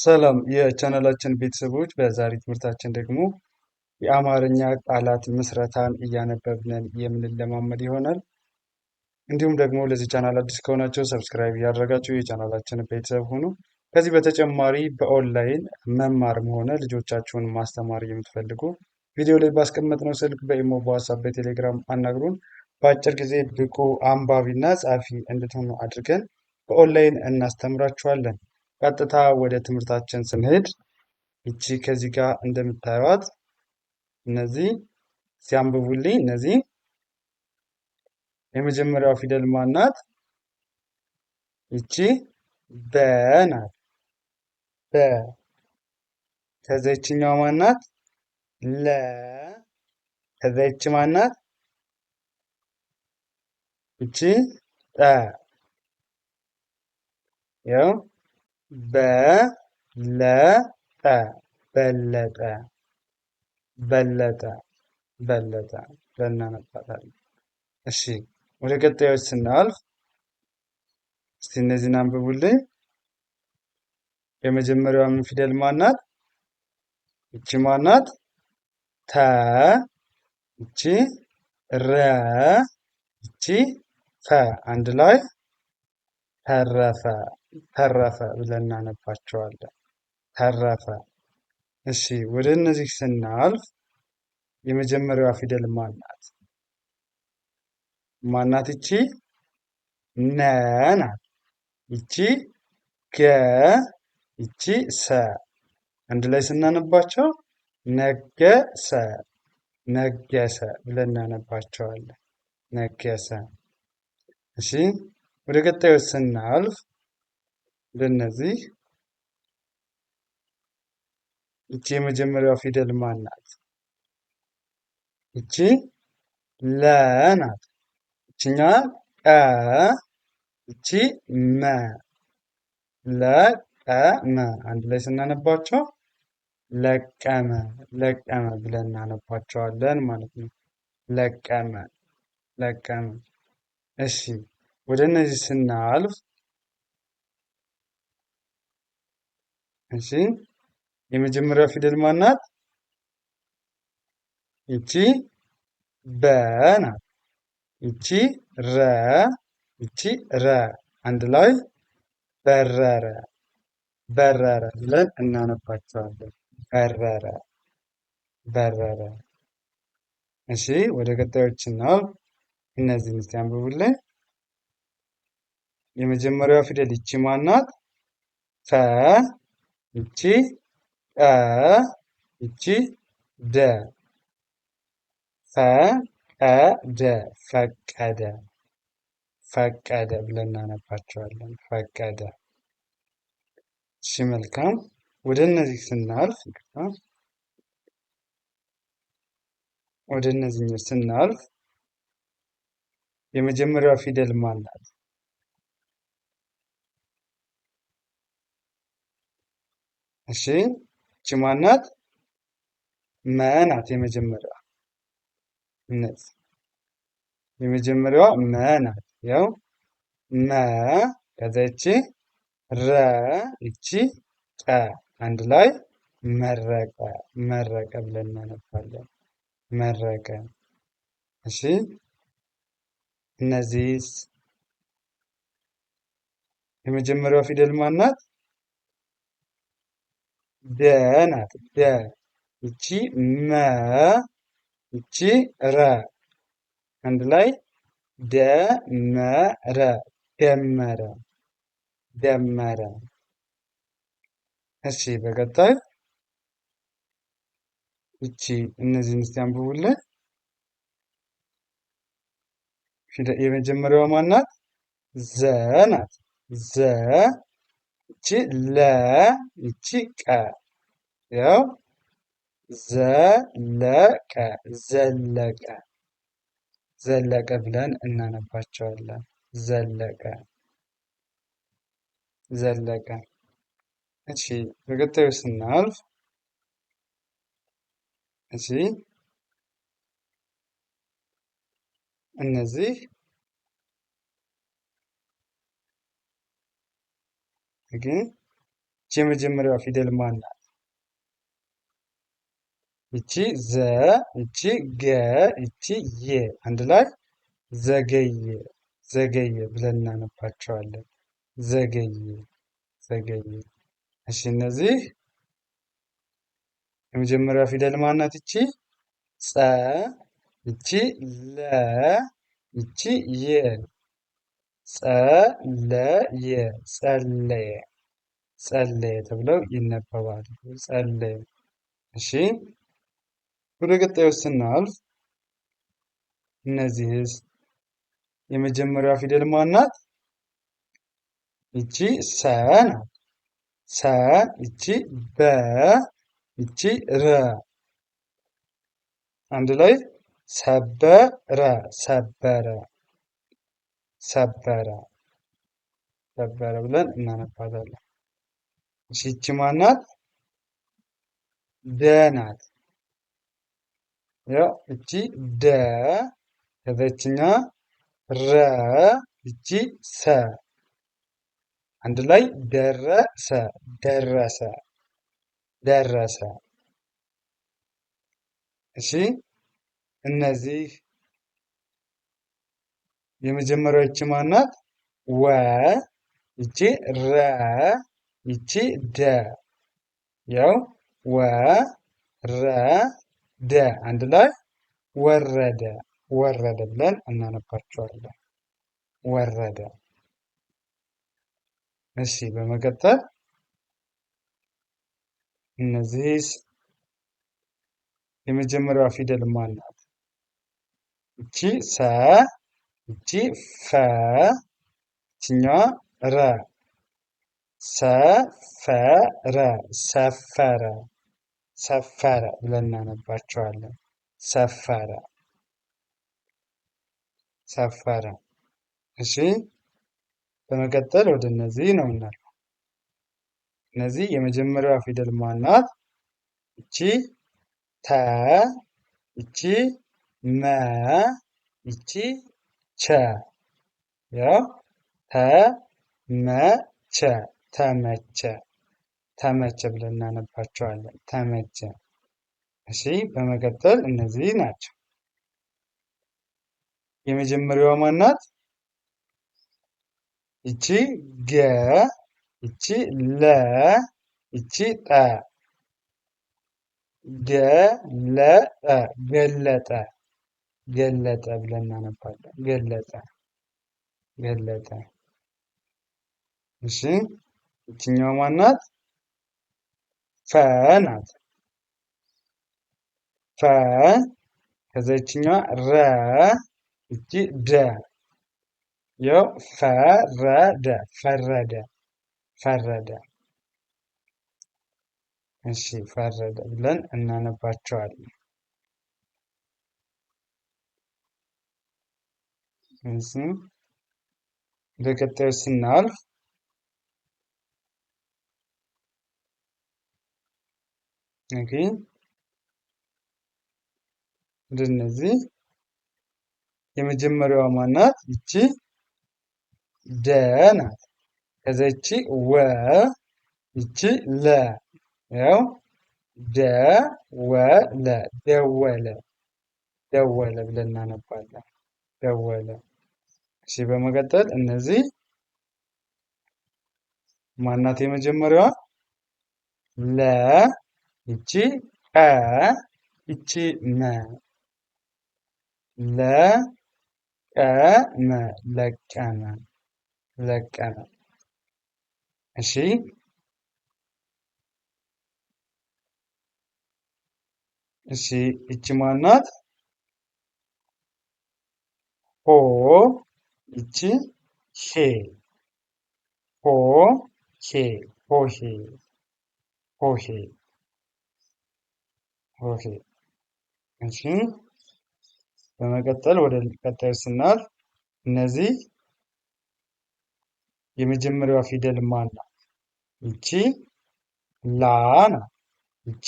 ሰላም የቻናላችን ቤተሰቦች፣ በዛሬ ትምህርታችን ደግሞ የአማርኛ ቃላት ምስረታን እያነበብን የምንለማመድ ይሆናል። እንዲሁም ደግሞ ለዚህ ቻናል አዲስ ከሆናችሁ ሰብስክራይብ እያደረጋችሁ የቻናላችን ቤተሰብ ሁኑ። ከዚህ በተጨማሪ በኦንላይን መማርም ሆነ ልጆቻችሁን ማስተማር የምትፈልጉ ቪዲዮ ላይ ባስቀመጥነው ስልክ በኢሞ፣ በዋትስአፕ፣ በቴሌግራም አናግሩን። በአጭር ጊዜ ብቁ አንባቢና ጸሐፊ እንድትሆኑ አድርገን በኦንላይን እናስተምራችኋለን። ቀጥታ ወደ ትምህርታችን ስንሄድ ይቺ ከዚህ ጋር እንደምታዩት እነዚህ ሲያንብቡልኝ እነዚህ የመጀመሪያው ፊደል ማናት? ይቺ በ ናት። በ። ከዛ ይችኛው ማናት? ለ። ከዛ ይቺ ማናት? ይቺ ጠ። ያው በለጠ በለጠ በለጠ በለጠ ብለን እናነባታለን። እሺ ወደ ቀጣዮች ስናልፍ እስቲ እነዚህን አንብቡልኝ። የመጀመሪያዋ ምን ፊደል ማናት? ይቺ ማናት? ተ። ይቺ ረ። ይቺ ፈ። አንድ ላይ ተረፈ ተረፈ ብለን እናነባቸዋለን። ተረፈ። እሺ ወደ እነዚህ ስናልፍ የመጀመሪያዋ ፊደል ማናት? ማናት? ይቺ ነ ናት። ይቺ ገ። ይቺ ሰ። አንድ ላይ ስናነባቸው ነገሰ ነገሰ ብለን እናነባቸዋለን። ነገሰ። እሺ ወደ ቀጣዮች ስናልፍ ለነዚህ ይቺ የመጀመሪያው ፊደል ማናት? ይቺ ለ ናት። ይቺኛዋ ቀ። ይቺ መ። ለቀመ። አንድ ላይ ስናነባቸው ለቀመ ለቀመ ብለን እናነባቸዋለን ማለት ነው። ለቀመ ለቀመ። እሺ ወደ እነዚህ ስናልፍ እሺ የመጀመሪያው ፊደል ማናት? ይቺ በ ናት። ይቺ ረ። ይቺ ረ። አንድ ላይ በረረ በረረ ብለን እናነባቸዋለን። በረረ በረረ። እሺ ወደ ቀጣዮች ስናልፍ እነዚህን እስቲ አንብቡልኝ። የመጀመሪያዋ ፊደል ይቺ ማናት? ፈ። ይቺ ቀ። ይቺ ደ። ፈቀደ ፈቀደ ፈቀደ ብለን እናነባቸዋለን። ፈቀደ። እሺ መልካም። ወደ እነዚህ ስናልፍ ወደ እነዚህኞች ስናልፍ የመጀመሪያዋ ፊደል ማናት? እሺ ይቺ ማናት? መ ናት። የመጀመሪያዋ እነዚህ የመጀመሪያዋ መ ናት። ያው መ። ከዛ ይቺ ረ። ይቺ ቀ። አንድ ላይ መረቀ መረቀ ብለን እናነባለን። መረቀ። እሺ እነዚህስ የመጀመሪያዋ ፊደል ማናት? ደ ናት። ደ። ይቺ መ። ይቺ ረ። አንድ ላይ ደመረ ደመረ ደመረ። እሺ በቀጣይ ይቺ እነዚህን እስቲ አንብቡልን። የመጀመሪያዋ ማናት? ዘ ናት። ዘ። ይቺ ለ። ይቺ ቀ። ያው ዘለቀ ዘለቀ ዘለቀ ብለን እናነባቸዋለን። ዘለቀ ዘለቀ። እሺ በቀጣዩ ስናልፍ እሺ እነዚህ ግን ይቺ የመጀመሪያዋ ፊደል ማን ናት? ይቺ ዘ፣ ይቺ ገ፣ ይቺ የ አንድ ላይ ዘገየ ዘገየ ብለን እናነባቸዋለን። ዘገየ ዘገየ። እሺ እነዚህ የመጀመሪያዋ ፊደል ማናት? ይቺ ጸ፣ ይቺ ለ፣ ይቺ የ። ጸለየ ጸለየ ጸለየ ተብለው ይነበባሉ። ጸለየ። እሺ ወደ ቀጣዩ ስናልፍ እነዚህስ የመጀመሪያዋ ፊደል ማናት? ይቺ ሰ ናት። ሰ፣ ይቺ በ፣ ይቺ ረ አንድ ላይ ሰበረ ሰበረ ሰበረ ሰበረ ብለን እናነባታለን። እሺ ይቺ ማናት? ደ ናት። ያው እቺ ደ ከዛችኛ ረ እቺ ሰ አንድ ላይ ደረሰ ደረሰ ደረሰ። እሺ እነዚህ የመጀመሪያው ይቺ ማናት? ወ፣ ይቺ ረ፣ ይቺ ደ ያው ወ ረ ደ አንድ ላይ ወረደ ወረደ ብለን እናነባቸዋለን። ወረደ። እሺ በመቀጠል እነዚህስ የመጀመሪያዋ ፊደል ማን ናት? እቺ ሰ፣ እቺ ፈ፣ እቺኛዋ ረ። ሰፈረ ሰፈረ ሰፈረ ብለን እናነባቸዋለን። ሰፈረ ሰፈረ። እሺ በመቀጠል ወደ እነዚህ ነው የምናልፈው። እነዚህ የመጀመሪያዋ ፊደል ማናት? እቺ ተ፣ እቺ መ፣ እቺ ቸ ያው ተመቸ ተመቸ ተመቸ ብለን እናነባቸዋለን። ተመቸ። እሺ በመቀጠል እነዚህ ናቸው። የመጀመሪያዋ ማናት? ይቺ ገ፣ ይቺ ለ፣ ይቺ ጠ ገለጠ ገለጠ ገለጠ ብለን እናነባለን። ገለጠ ገለጠ። እሺ ይችኛዋ ማናት? ፈ ናት። ፈ ከዛ ይችኛዋ ረ፣ ይቺ ደ ያው ፈረደ ፈረደ ፈረደ። እሺ ፈረደ ብለን እናነባቸዋለን። ወደ ቀጣዩ ስናልፍ እንደነዚህ የመጀመሪያዋ ማናት? ይቺ ደ ናት። ከዛ ይቺ ወ፣ ይቺ ለ ያው ደወለ ደወለ ደወለ ብለን እናነባለን። ደወለ። እሺ በመቀጠል እነዚህ ማናት? የመጀመሪያዋ ለ፣ ይቺ ቀ፣ ይቺ መ ለቀመ ለቀመ ለቀመ። እሺ እሺ ይቺ ማናት? ሆ፣ ይቺ ሄ ሆ ሄ ሆሄ ሆሄ ሆሄ። እሺ በመቀጠል ወደ ቀጣዩ ስናልፍ እነዚህ የመጀመሪያዋ ፊደል ማን ናት? ይቺ ላ ናት። ይቺ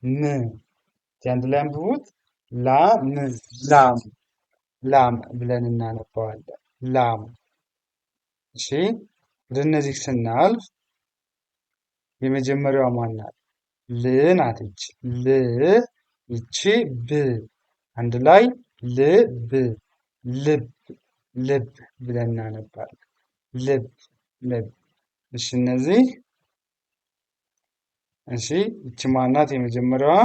ም አንድ ላይ አንብቡት። ላም ላም ላም ብለን እናነባዋለን። ላም። እሺ ወደ እነዚህ ስናልፍ የመጀመሪያዋ ማን ናት? ል ናት። ይቺ ል ይቺ ብ አንድ ላይ ልብ ልብ ልብ ብለን እናነባለን። ልብ ልብ። እሺ እነዚህ እሺ ይቺ ማናት? የመጀመሪያዋ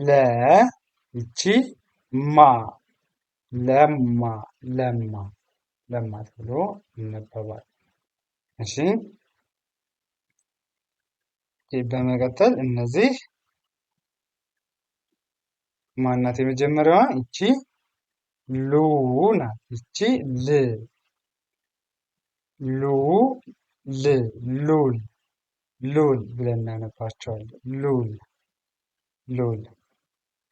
ለ ይቺ ማ ለማ ለማ ለማ ተብሎ ይነበባል። እሺ በመቀጠል እነዚህ ማናት? የመጀመሪያዋ ይቺ ሉ ናት። ይቺ ል ሉ ል ሉል ሉል ብለን እናነባቸዋለን። ሉል ሉል።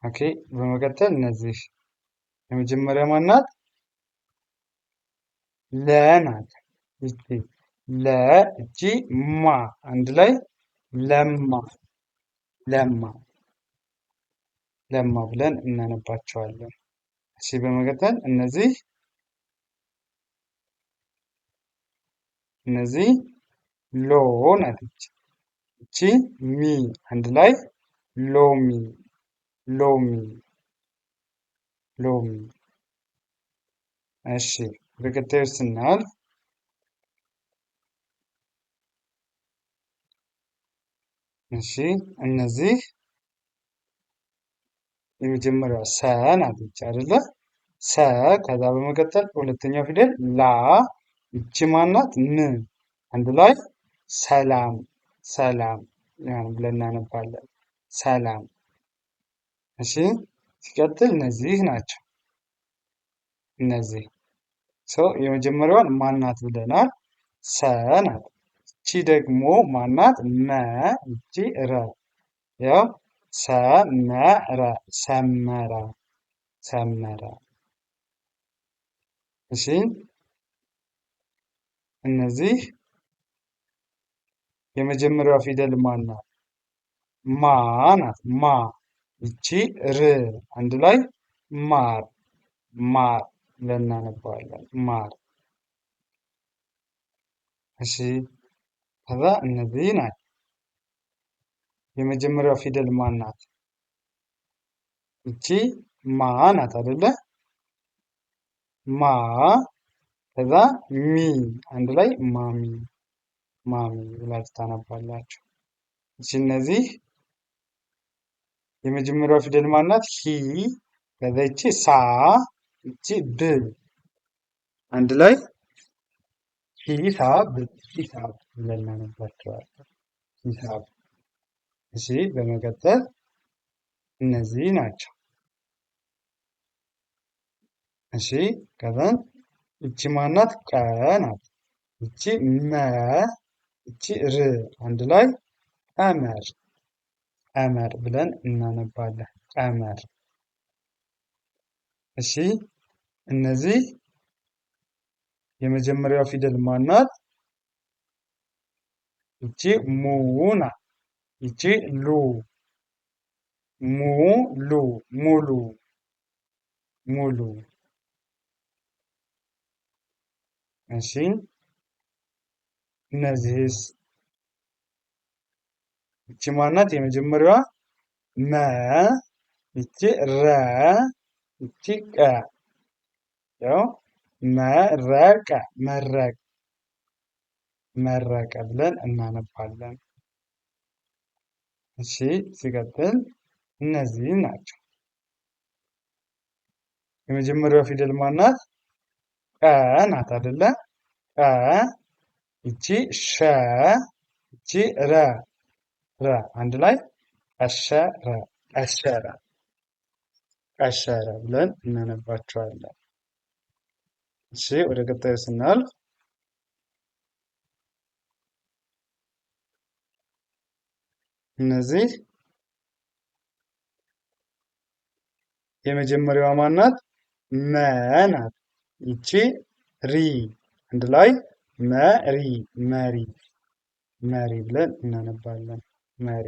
ኦኬ በመቀጠል እነዚህ የመጀመሪያ ማናት? ለ ናት። ይቺ ለ እቺ ማ አንድ ላይ ለማ ለማ ለማ ብለን እናነባቸዋለን። እሺ በመቀጠል እነዚህ ሎ ናት። እቺ ሚ አንድ ላይ ሎሚ ሎሚ ሎሚ። እሺ ወደ ቀጣዩ ስናልፍ እሺ እነዚህ የመጀመሪያው ሰ ናት አይደለ? ሰ ከዛ በመቀጠል ሁለተኛው ፊደል ላ ይቺ ማናት? ን አንድ ላይ ሰላም ሰላም ብለን እናነባለን። ሰላም። እሺ ሲቀጥል እነዚህ ናቸው። እነዚህ የመጀመሪያዋን ማናት ብለናል? ሰ ናት። እቺ ደግሞ ማናት? መ እቺ ረ ያው ሰመረ ሰመረ ሰመረ። እሺ እነዚህ የመጀመሪያዋ ፊደል ማን ናት? ማ ናት። ማ ይቺ ር አንድ ላይ ማር ማር ብለን እናነባዋለን። ማር። እሺ ከዛ እነዚህ ናቸው። የመጀመሪያው ፊደል ማን ናት? ይቺ ማ ናት አይደለ? ማ ከዛ ሚ አንድ ላይ ማሚ ማሚ ብላችሁ ታነባላችሁ። እሺ እነዚህ የመጀመሪያው ፊደል ማን ናት? ሂ ከዛ ይቺ ሳ ይቺ ብ አንድ ላይ ሂሳብ ሂሳብ ብለን እናነባቸዋለን። ሂሳብ። እሺ በመቀጠል እነዚህ ናቸው። እሺ ከዛ ይቺ ማናት? ቀ ናት። ይቺ መ ይቺ ር አንድ ላይ ቀመር ቀመር ብለን እናነባለን። ቀመር። እሺ እነዚህ የመጀመሪያው ፊደል ማናት? ይቺ ሙ ናት። ይቺ ሉ ሙ ሉ ሙሉ ሙሉ። እሺ እነዚህስ? ይቺ ማናት? የመጀመሪያዋ መ ይቺ ረ ይቺ ቀ ያው መረቀ መረቅ መረቀ ብለን እናነባለን። እሺ ሲቀጥል እነዚህ ናቸው። የመጀመሪያው ፊደል ማናት? ቀ ናት አይደለ? ቀ ይቺ ሸ ይቺ ረ ረ አንድ ላይ ቀሸረ ቀሸረ ቀሸረ ብለን እናነባቸዋለን። እሺ ወደ ቀጣዩ ስናልፍ እነዚህ የመጀመሪያዋ ማናት? መ ናት። ይቺ ሪ አንድ ላይ መሪ መሪ መሪ ብለን እናነባለን። መሪ።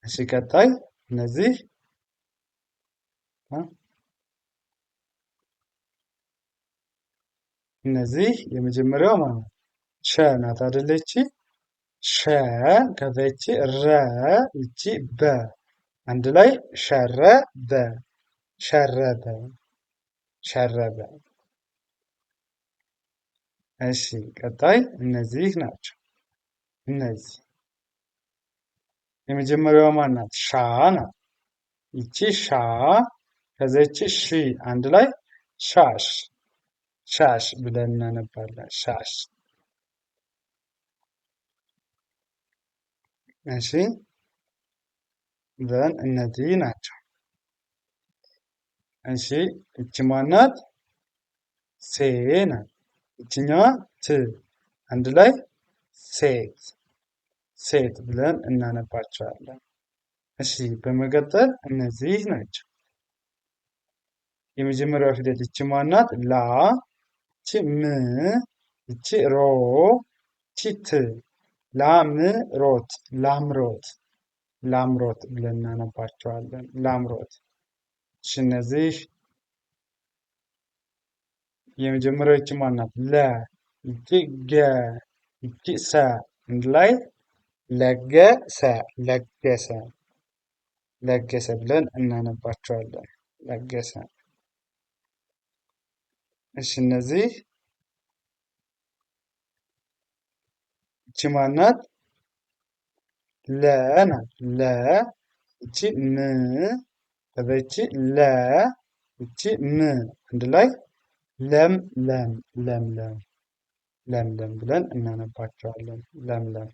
እሺ ቀጣይ እነዚህ የመጀመሪያዋ ማናት? ሸ ናት አይደለች? ሸ ከዛ ይቺ ረ ይቺ በ አንድ ላይ ሸረበ ሸረበ ሸረበ። እሺ ቀጣይ እነዚህ ናቸው። እነዚህ የመጀመሪያዋ ማን ናት? ሻ ናት። ይቺ ሻ ከዛ ይቺ ሺ አንድ ላይ ሻሽ ሻሽ ብለን እናነባለን። ሻሽ። እሺ ዘን እነዚህ ናቸው። እሺ እቺ ማናት? ሴ ናት። ይችኛዋ ት አንድ ላይ ሴት ሴት ብለን እናነባቸዋለን። እሺ በመቀጠል እነዚህ ናቸው። የመጀመሪያው ፊደል ይቺ ማናት? ላ ይቺ ም ይቺ ሮ ይቺ ት ላምሮት ላምሮት ላምሮት ብለን እናነባቸዋለን። ላምሮት። እሺ እነዚህ የመጀመሪያው ይቺ ማናት? ለ ይቺ ገ ይቺ ሰ አንድ ላይ ለገሰ ለገሰ ለገሰ ብለን እናነባቸዋለን። ለገሰ። እሺ እነዚህ ይቺ ማናት? ለ ናት። ለ ይቺ ም ከዛ ይቺ ለ ይቺ ም አንድ ላይ ለምለም ለምለም ለምለም ብለን እናነባቸዋለን። ለምለም።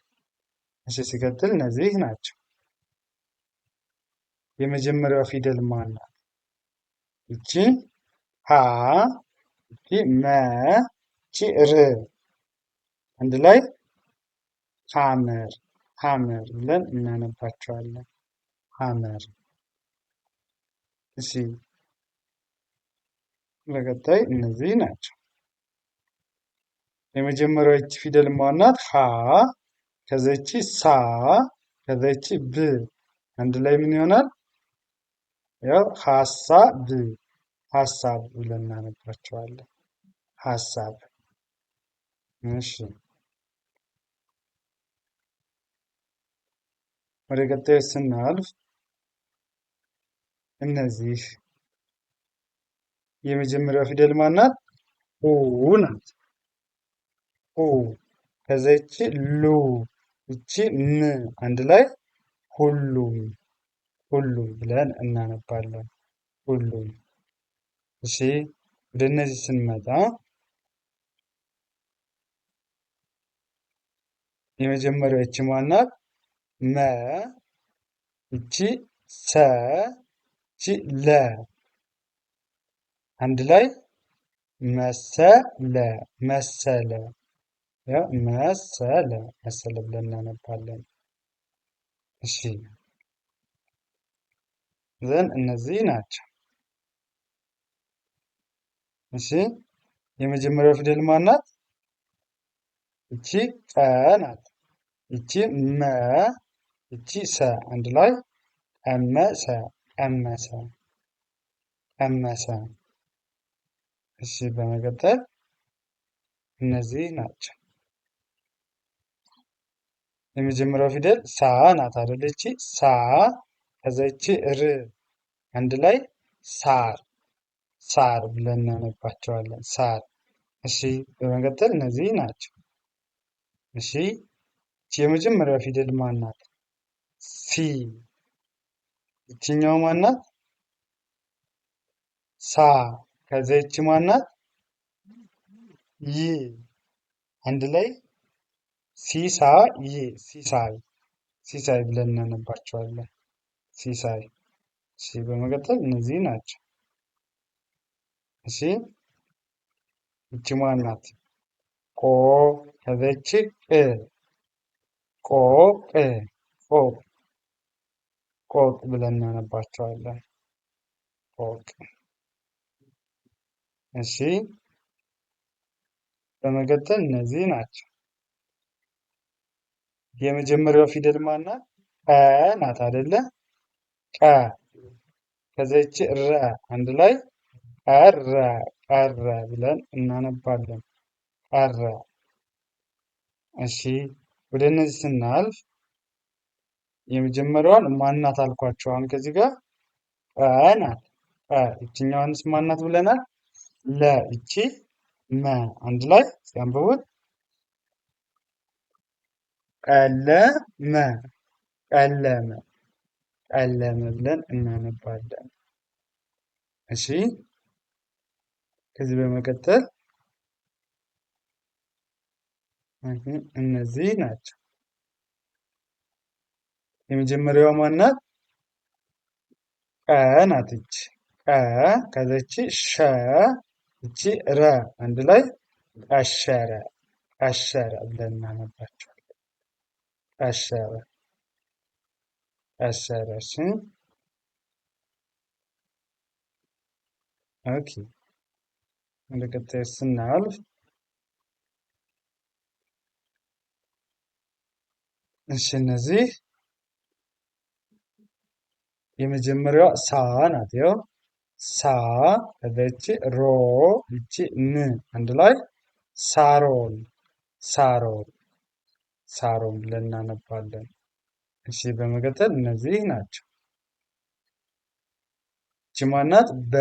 እሺ ሲቀጥል እነዚህ ናቸው። የመጀመሪያው ፊደል ማን ናት? ይቺ ሀ ይቺ መ ይቺ ር አንድ ላይ ሐመር ሐመር ብለን እናነባቸዋለን። ሐመር። እሺ በቀጣይ እነዚህ ናቸው። የመጀመሪያው ይቺ ፊደል ማን ናት? ሀ ከዛ ይቺ ሳ ከዛ ይቺ ብ አንድ ላይ ምን ይሆናል? ያው ሀሳብ ሀሳብ ብለን እናነባቸዋለን። ሀሳብ። እሺ ወደ ቀጣዩ ስናልፍ እነዚህ የመጀመሪያው ፊደል ማን ናት? ሁ ናት። ሁ ከዛ ይቺ ሉ ይቺ ም አንድ ላይ ሁሉም ሁሉም ብለን እናነባለን። ሁሉም። እሺ ወደ እነዚህ ስንመጣ የመጀመሪያው ይቺ ማን ናት? መ ይቺ ሰ ይቺ ለ አንድ ላይ መሰለ መሰለ ያው መሰለ መሰለ ብለን እናነባለን። እሺ ዘን እነዚህ ናቸው። እሺ የመጀመሪያው ፊደል ማን ናት? ይቺ ቀ ናት። ይቺ መ ይቺ ሰ አንድ ላይ ቀመሰ ቀመሰ ቀመሰ። እሺ በመቀጠል እነዚህ ናቸው። የመጀመሪያው ፊደል ሳ ናት አይደል? ይቺ ሳ ከዛ ይቺ ር አንድ ላይ ሳር ሳር ብለን እናነባቸዋለን። ሳር። እሺ በመቀጠል እነዚህ ናቸው። እሺ የመጀመሪያው ፊደል ማን ናት? ሲ ይቺኛው ማን ናት? ሳ ከዛ ይቺ ማን ናት? ይ አንድ ላይ ሲሳይ ሲሳይ ሲሳይ ብለን እናነባቸዋለን። ሲሳይ። እሺ በመቀጠል እነዚህ ናቸው። እሺ ይቺ ማን ናት? ቆ ከዛ ይቺ ቅ ቆቅ ቆቅ ቆቅ ብለን እናነባቸዋለን። ቆቅ። እሺ በመቀጠል እነዚህ ናቸው። የመጀመሪያው ፊደል ማን ናት? ቀ ናት አይደለ? ቀ ከዛ ይቺ ረ አንድ ላይ ቀረ ቀረ ብለን እናነባለን። ቀረ። እሺ ወደ እነዚህ ስናልፍ የመጀመሪያዋን ማናት አልኳቸው። አሁን ከዚህ ጋር ቀ ናት። ይችኛዋንስ ማናት ብለናል? ለ ይቺ መ አንድ ላይ ሲያንብቡት ቀለመ ቀለመ ቀለመ ብለን እናነባለን። እሺ ከዚህ በመቀጠል እነዚህ ናቸው። የመጀመሪያዋ ማናት? ቀ ናት። ይቺ ቀ ከዛ ይቺ ሸ ይቺ ረ አንድ ላይ ቀሸረ ቀሸረ ብለን እናነባቸዋለን። ቀሸረ ቀሸረ። እሺ ኦኬ ወደ ቀጣዩ ስናልፍ እሺ እነዚህ የመጀመሪያዋ ሳ ናት። ይኸው ሳ ከዛ ይቺ ሮ ይቺ ን አንድ ላይ ሳሮን ሳሮን ሳሮን ብለን እናነባለን። እሺ በመቀጠል እነዚህ ናቸው። ይቺ ማናት? በ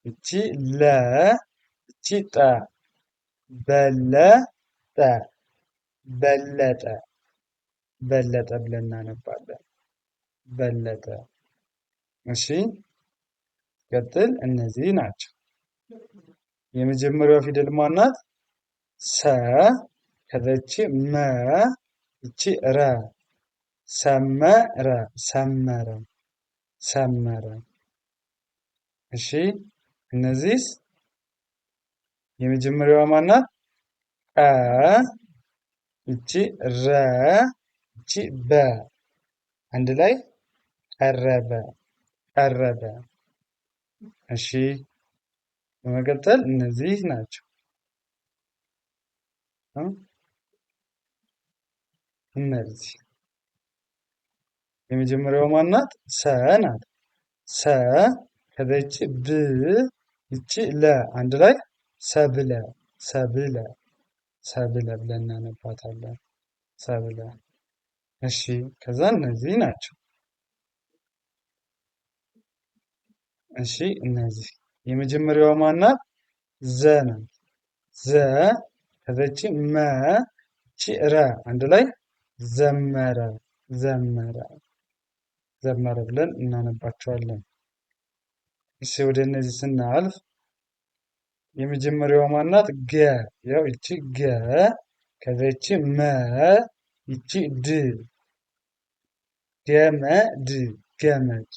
ይቺ ለ ይቺ ጠ በለጠ በለጠ በለጠ ብለን እናነባለን። በለጠ። እሺ ቀጥል እነዚህ ናቸው። የመጀመሪያዋ ፊደል ማናት? ሰ ከዛ ይቺ መ ይቺ ረ ሰመረ ሰመረ ሰመረ። እሺ እነዚህስ የመጀመሪያዋ ማናት? ቀ ይቺ ረ ይቺ በ አንድ ላይ ቀረበ ቀረበ። እሺ በመቀጠል እነዚህ ናቸው። እነዚህ የመጀመሪያዋ ማናት? ሰ ናት። ሰ ከዛ ይቺ ብ ይቺ ለ አንድ ላይ ሰብለ ሰብለ ሰብለ ብለን እናነባታለን። ሰብለ። እሺ ከዛ እነዚህ ናቸው። እሺ እነዚህ የመጀመሪያዋ ማናት? ዘ ናት። ዘ ከዛ ይቺ መ ይቺ ረ አንድ ላይ ዘመረ ዘመረ ዘመረ ብለን እናነባቸዋለን። እሺ ወደ እነዚህ ስናልፍ የመጀመሪያዋ ማናት? ገ ያው ይቺ ገ ከዛ ይቺ መ ይቺ ድ ገመድ ገመድ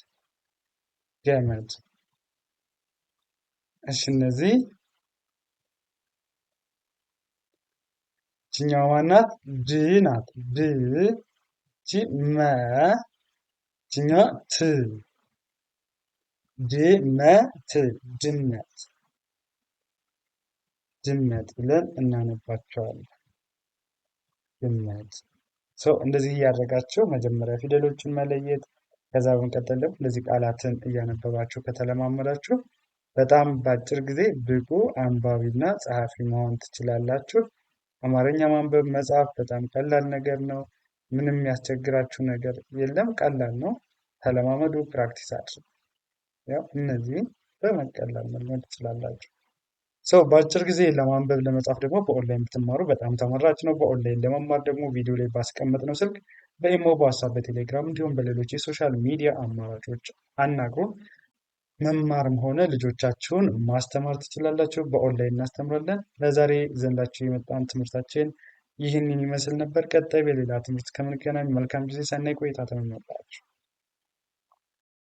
ገመድ። እሺ እነዚህ ይችኛዋ ማናት? ድ ናት። ድ ይቺ መ ይችኛዋ ት ድመት ድመት ድመት ብለን እናነባቸዋለን። ድመት። እንደዚህ እያደረጋችሁ መጀመሪያ ፊደሎችን መለየት ከዛ በመቀጠል ደግሞ እንደዚህ ቃላትን እያነበባችሁ ከተለማመዳችሁ በጣም በአጭር ጊዜ ብቁ አንባቢና ጸሐፊ መሆን ትችላላችሁ። አማርኛ ማንበብ መጻፍ በጣም ቀላል ነገር ነው። ምንም የሚያስቸግራችሁ ነገር የለም። ቀላል ነው። ተለማመዱ፣ ፕራክቲስ አድርጉ። ያው እነዚህን በመቀላል መልመድ ትችላላችሁ። በአጭር ጊዜ ለማንበብ ለመጻፍ ደግሞ በኦንላይን ብትማሩ በጣም ተመራጭ ነው። በኦንላይን ለመማር ደግሞ ቪዲዮ ላይ ባስቀመጥነው ስልክ በኢሞ፣ በዋትስአፕ፣ በቴሌግራም እንዲሁም በሌሎች የሶሻል ሚዲያ አማራጮች አናግሩን። መማርም ሆነ ልጆቻችሁን ማስተማር ትችላላችሁ። በኦንላይን እናስተምራለን። ለዛሬ ዘንዳችሁ የመጣን ትምህርታችን ይህንን ይመስል ነበር። ቀጣይ በሌላ ትምህርት ከምንገናኝ መልካም ጊዜ፣ ሰናይ ቆይታ ተመኘሁላችሁ።